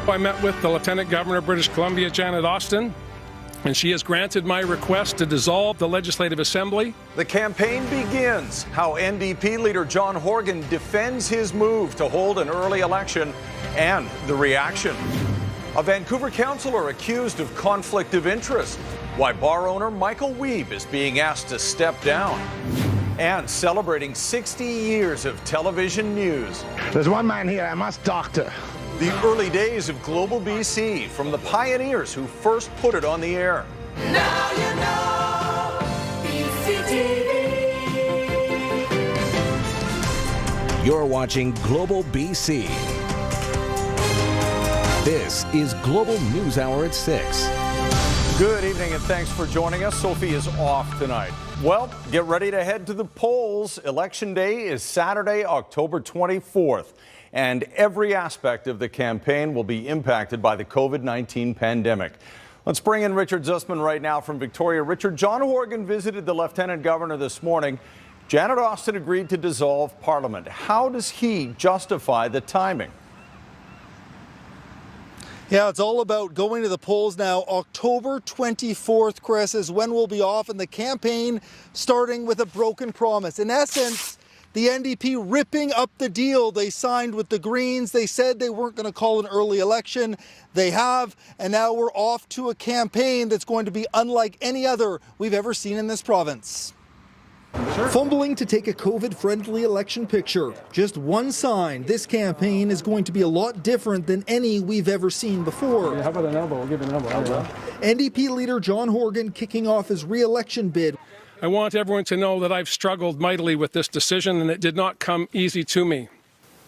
I met with the Lieutenant Governor of British Columbia, Janet Austin, and she has granted my request to dissolve the Legislative Assembly. The campaign begins. How NDP leader John Horgan defends his move to hold an early election, and the reaction. A Vancouver councillor accused of conflict of interest. Why bar owner Michael Wiebe is being asked to step down. And celebrating 60 years of television news. There's one man here I must talk to. The early days of Global BC, from the pioneers who first put it on the air. Now you know BCTV. You're watching Global BC. This is Global News Hour at 6. Good evening and thanks for joining us. Sophie is off tonight. Well, get ready to head to the polls. Election Day is Saturday, October 24th. And every aspect of the campaign will be impacted by the COVID-19 pandemic. Let's bring in Richard Zussman right now from Victoria. Richard, John Horgan visited the Lieutenant Governor this morning. Janet Austin agreed to dissolve Parliament. How does he justify the timing? Yeah, it's all about going to the polls now. October 24th, Chris, is when we'll be off, and the campaign starting with a broken promise. In essence, the NDP ripping up the deal they signed with the Greens. They said they weren't going to call an early election. They have, and now we're off to a campaign that's going to be unlike any other we've ever seen in this province. Sure. Fumbling to take a COVID-friendly election picture. Just one sign, this campaign is going to be a lot different than any we've ever seen before. How about an elbow? We'll give an elbow. NDP leader John Horgan kicking off his re-election bid. I want everyone to know that I've struggled mightily with this decision, and it did not come easy to me.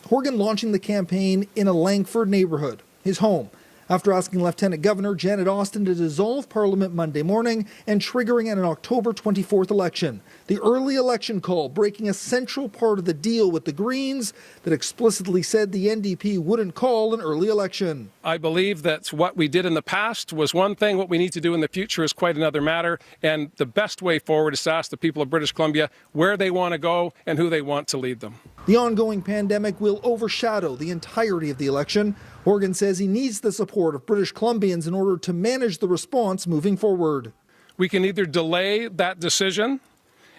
Horgan launching the campaign in a Langford neighborhood, his home, after asking Lieutenant Governor Janet Austin to dissolve Parliament Monday morning and triggering an October 24th election. The early election call breaking a central part of the deal with the Greens that explicitly said the NDP wouldn't call an early election. I believe that what we did in the past was one thing. What we need to do in the future is quite another matter. And the best way forward is to ask the people of British Columbia where they want to go and who they want to lead them. The ongoing pandemic will overshadow the entirety of the election. Horgan says he needs the support of British Columbians in order to manage the response moving forward. We can either delay that decision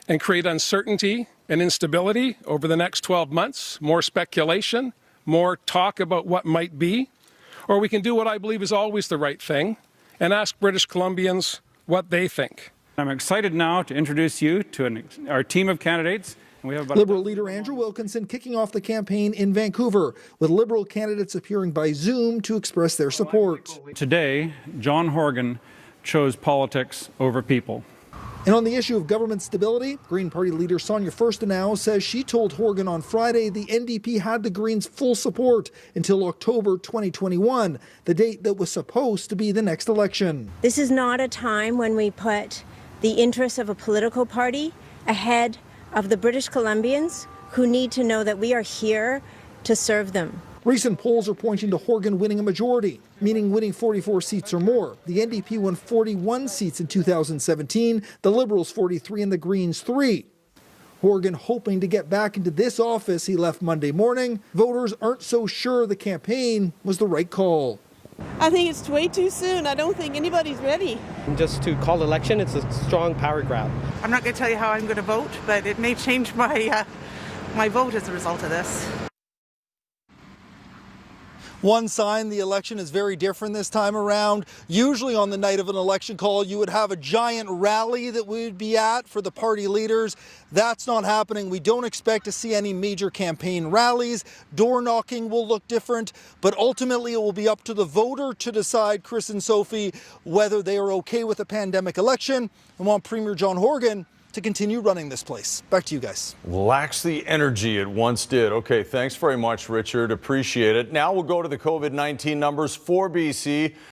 and create uncertainty and instability over the next 12 months, more speculation, more talk about what might be, or we can do what I believe is always the right thing and ask British Columbians what they think. I'm excited now to introduce you to our team of candidates. We have Liberal leader Andrew Wilkinson kicking off the campaign in Vancouver, with Liberal candidates appearing by Zoom to express their support. Today, John Horgan chose politics over people. And on the issue of government stability, Green Party leader Sonia Furstenau says she told Horgan on Friday the NDP had the Greens' full support until October 2021, the date that was supposed to be the next election. This is not a time when we put the interests of a political party ahead of the British Columbians who need to know that we are here to serve them. Recent polls are pointing to Horgan winning a majority, meaning winning 44 seats or more. The NDP won 41 seats in 2017, the Liberals 43 and the Greens 3. Horgan hoping to get back into this office he left Monday morning. Voters aren't so sure the campaign was the right call. I think it's way too soon. I don't think anybody's ready. Just to call election, it's a strong power grab. I'm not going to tell you how I'm going to vote, but it may change my vote as a result of this. One sign the election is very different this time around. Usually on the night of an election call, you would have a giant rally that we would be at for the party leaders. That's not happening. We don't expect to see any major campaign rallies. Door knocking will look different, but ultimately it will be up to the voter to decide, Chris and Sophie, whether they are okay with a pandemic election and want Premier John Horgan to continue running this place. Back to you guys. Lacks the energy it once did. Okay, thanks very much, Richard. Appreciate it. Now we'll go to the COVID-19 numbers for BC.